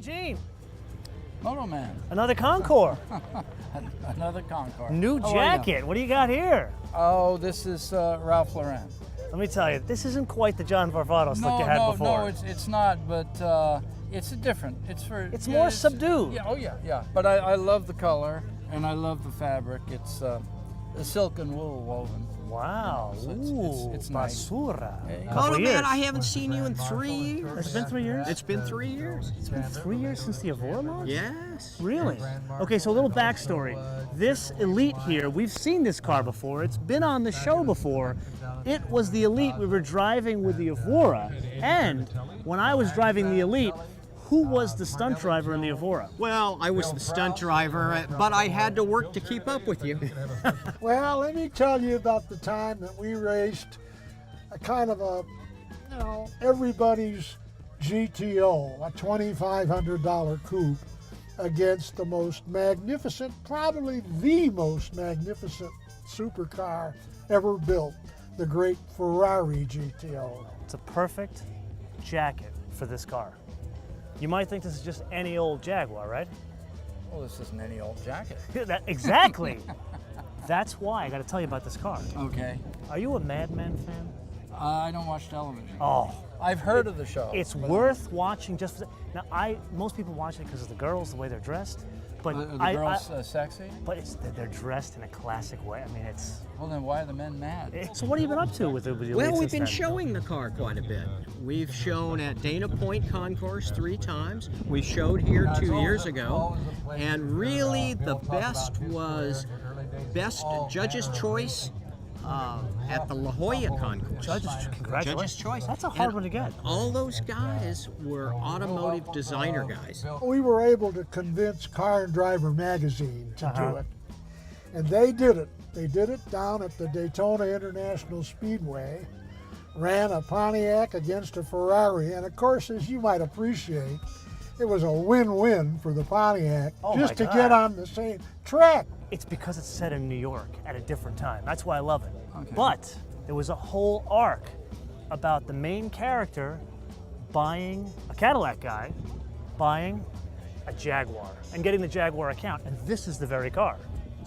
Gene. MotoMan. Another Concours. Another Concours. New jacket. What do you got here? Oh, this is Ralph Lauren. Let me tell you, this isn't quite the John Varvatos look you had before. No, it's not, but it's different. It's more subdued. Yeah, yeah. But I love the color, and I love the fabric. It's silk and wool woven. Wow. It's nice. Basura. MotoMan, I haven't seen you in 3 years. It's been 3 years? It's been 3 years. It's been 3 years since the Evora launch? Yes. Really? Okay, so a little backstory. This Elite here, we've seen this car before. It's been on the show before. It was the Elite we were driving with the Evora. And when I was driving the Elite, who was the stunt driver in the Evora? Well, I was the stunt driver, but I had to work to keep up with you. Well, let me tell you about the time that we raced a kind of a, everybody's GTO, a $2,500 coupe, against the most magnificent, probably the most magnificent supercar ever built, the great Ferrari GTO. It's a perfect jacket for this car. You might think this is just any old Jaguar, right? Well, this isn't any old jacket. Exactly. That's why I got to tell you about this car. Okay. Are you a Mad Men fan? I don't watch television. Oh. I've heard of the show. It's worth watching just for now. Most people watch it because of the girls, the way they're dressed. But the girls sexy? But they're dressed in a classic way. I mean, it's. Well, then why are the men mad? So what have you been up to with the Elite Well, we've since been then? showing the car quite a bit. We've shown at Dana Point Concours 3 times. We showed here 2 years ago. And really the best was Best Judge's Choice at the La Jolla Concours. Congratulations. Judge's Choice. That's a hard one to get. All those guys were automotive designer guys. We were able to convince Car and Driver magazine to do it. And they did it. They did it down at the Daytona International Speedway, ran a Pontiac against a Ferrari, and of course, as you might appreciate, it was a win-win for the Pontiac just to get on the same track. It's because it's set in New York at a different time. That's why I love it. Okay. But there was a whole arc about the main character buying, a Cadillac guy, buying a Jaguar and getting the Jaguar account. And this is the very car.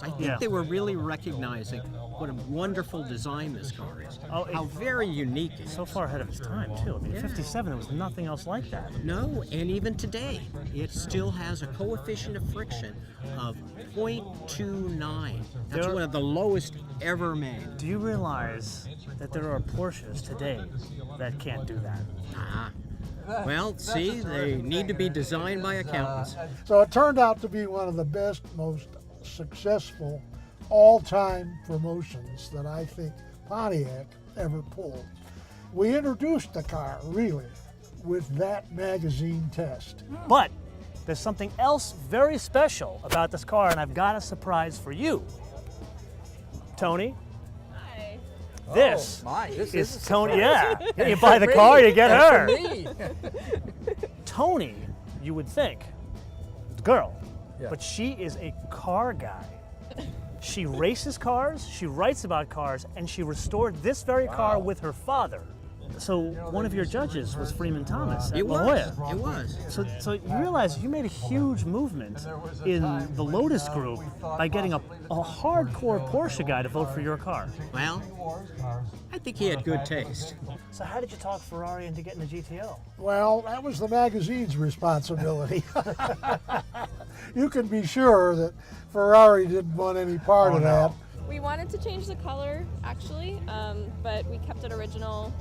I think they were really recognizing what a wonderful design this car is. How very unique it is. So far ahead of its time, too. I mean, 57, there was nothing else like that. No, and even today, it still has a coefficient of friction of 0.29. That's one of the lowest ever made. Do you realize that there are Porsches today that can't do that? Well, see, they need to be designed by accountants. So it turned out to be one of the best, most successful all-time promotions that I think Pontiac ever pulled. We introduced the car, really, with that magazine test. But there's something else very special about this car, and I've got a surprise for you. Tony? Hi. This This is Tony. Yeah, you buy the car, you get her. Tony, you would think, girl, but she is a car guy. She races cars, she writes about cars, and she restored this very car with her father. So one of your judges was Freeman Thomas at La Jolla. It was. So you realize you made a huge movement in the Lotus group by getting a hardcore Porsche guy to vote for your car. Well, I think he had good taste. So how did you talk Ferrari into getting the GTO? Well, that was the magazine's responsibility. You can be sure that Ferrari didn't want any part of that. We wanted to change the color, actually, but we kept it original.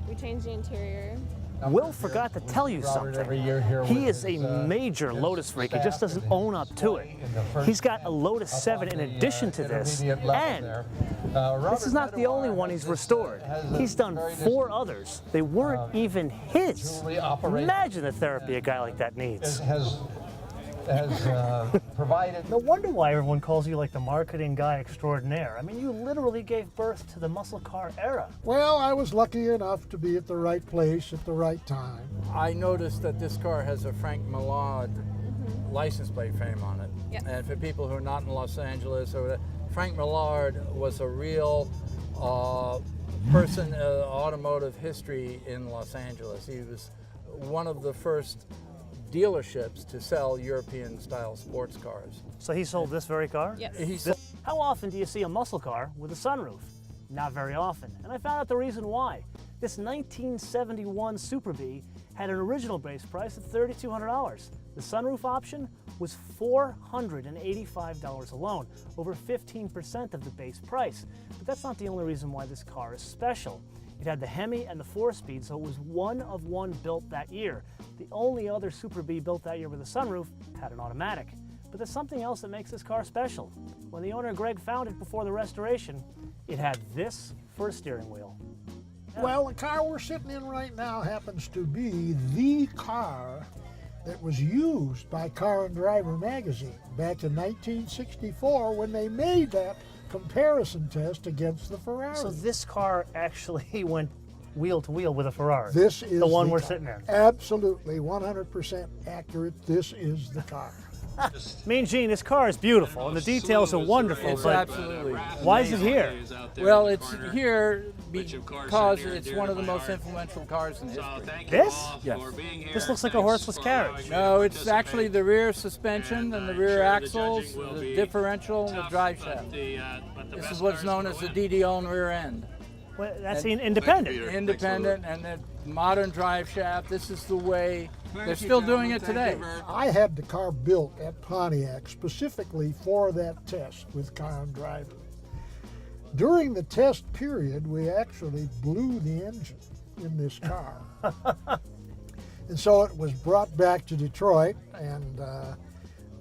We changed the interior. Will forgot to tell you something. He is a major Lotus freak. He just doesn't own up to it. He's got a Lotus 7 in addition to this, and this is not the only one he's restored. He's done 4 others. They weren't even his. Imagine the therapy a guy like that needs. has provided. No wonder why everyone calls you like the marketing guy extraordinaire. I mean, you literally gave birth to the muscle car era. Well, I was lucky enough to be at the right place at the right time. I noticed that this car has a Frank Millard license plate frame on it. Yep. And for people who are not in Los Angeles, or Frank Millard was a real person, automotive history in Los Angeles. He was one of the first dealerships to sell European-style sports cars. So he sold this very car? Yes. How often do you see a muscle car with a sunroof? Not very often. And I found out the reason why. This 1971 Super Bee had an original base price of $3,200. The sunroof option was $485 alone, over 15% of the base price. But that's not the only reason why this car is special. It had the Hemi and the 4-speed, so it was one of one built that year. The only other Super Bee built that year with a sunroof had an automatic. But there's something else that makes this car special. When the owner Greg found it before the restoration, it had this for a steering wheel. Well, the car we're sitting in right now happens to be the car that was used by Car and Driver magazine back in 1964 when they made that comparison test against the Ferrari. So this car actually went wheel to wheel with a Ferrari. This is the one we're car. sitting in. Absolutely, 100% accurate. This is the car. Mean Gene, this car is beautiful and the details are wonderful, It's but absolutely. why is it here? Well, it's here because it's one of the most influential cars in history. This? Yes. This looks like a horseless carriage. No, it's actually the rear suspension and the rear axles, the differential, and the drive shaft. This is what's known as the DD-on rear end. Well, that's independent. Independent and the modern drive shaft. This is the way they're still doing it today. I had the car built at Pontiac specifically for that test with Car and Driver. During the test period, we actually blew the engine in this car. And so it was brought back to Detroit, and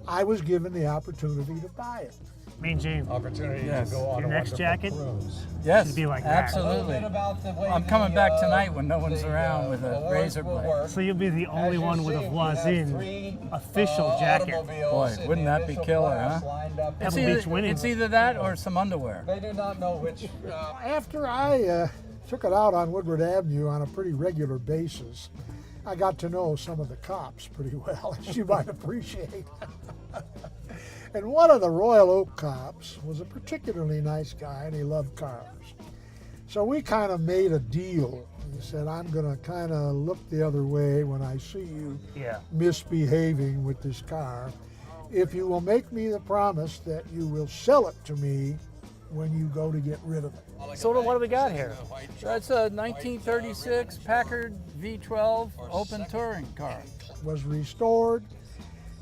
I was given the opportunity to buy it. Mean Gene, Opportunity Yes. to go on your a next wonderful jacket cruise. Yes, should be like that. absolutely. I'm coming back tonight when no one's around with a razor blade. So you'll be the only one with a Voisin official jacket. Boy, wouldn't that be killer, huh? Pebble Beach winning. It's either that or some underwear. They do not know which. After I took it out on Woodward Avenue on a pretty regular basis, I got to know some of the cops pretty well, as you might appreciate. And one of the Royal Oak cops was a particularly nice guy, and he loved cars. So we kind of made a deal. He said, I'm going to kind of look the other way when I see you misbehaving with this car, if you will make me the promise that you will sell it to me when you go to get rid of it. So what do we got here? That's a 1936 Packard V12 open touring car. Was restored,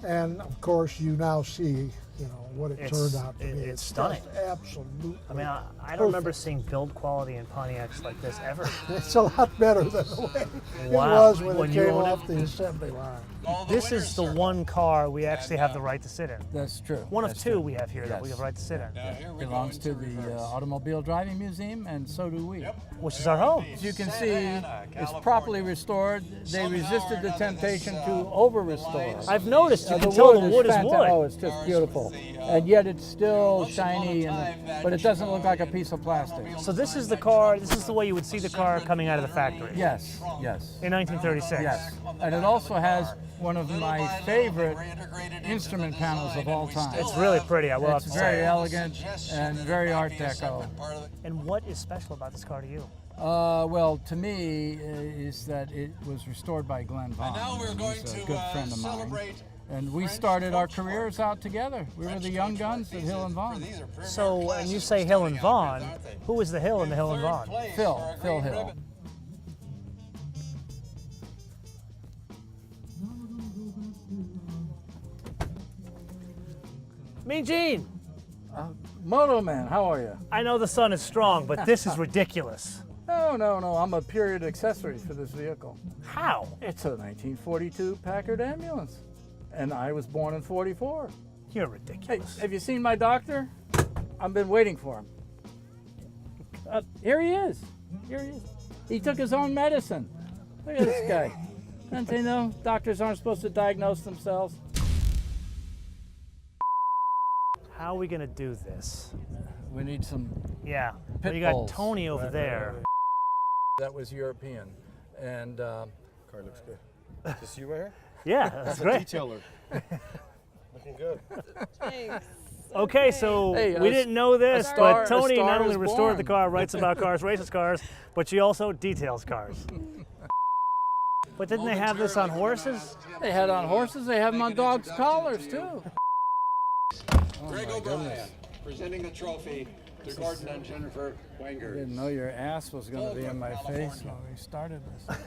and of course you now see, you know, what it turned out to be. It's stunning. just absolutely. I mean, I don't remember seeing build quality in Pontiacs like this ever. It's a lot better than the way it Wow. was when it you came owned off the assembly line. This is the one car we actually have the right to sit in. That's true. One of That's two true. we have here that we have the right to sit in, Belongs to the Automobile Driving Museum, and so do we. which is our home. As you can see, it's properly restored. They resisted the temptation to over-restore. I've noticed you can tell the wood is fantastic. wood. Oh, it's just beautiful. And yet it's still shiny, but it doesn't look like a piece of plastic. So this is the car, this is the way you would see the car coming out of the factory Yes, yes. in 1936. Yes, and it also has one of my favorite instrument panels of all time. It's really pretty, I will have It's to very say. elegant and very Art Deco. And what is special about this car to you? Well, to me, is that it was restored by Glenn Vaughn. He's a good friend of mine. And we started our careers out together. We were the young guns at Hill and Vaughn. So when you say Hill and Vaughn, who is the Hill in the Hill and Vaughn? Phil Hill. Mean Gene, MotoMan, how are you? I know the sun is strong, but this is ridiculous. No, I'm a period accessory for this vehicle. How? It's a 1942 Packard ambulance, and I was born in 44. You're Hey, ridiculous. have you seen my doctor? I've been waiting for him. Here he is. Here he is. He took his own medicine. Look at this guy. Don't they know doctors aren't supposed to diagnose themselves? How are we gonna do this? We need some. Yeah, Pit you got bulls. Tony over there. That was European, and Car looks good. Just you right here? Yeah, that's great. Detailer. Looking good. Thanks. Okay, so Hey, we a didn't know this, star- but Tony a star not only is restored the born. car, writes about cars, races cars, but she also details cars. But didn't they have this on horses? They had on horses, they have them on dogs' collars too. Greg O'Brien presenting the trophy to Gordon and Jennifer I Wangers. didn't know your ass was going to be in my face when we started this.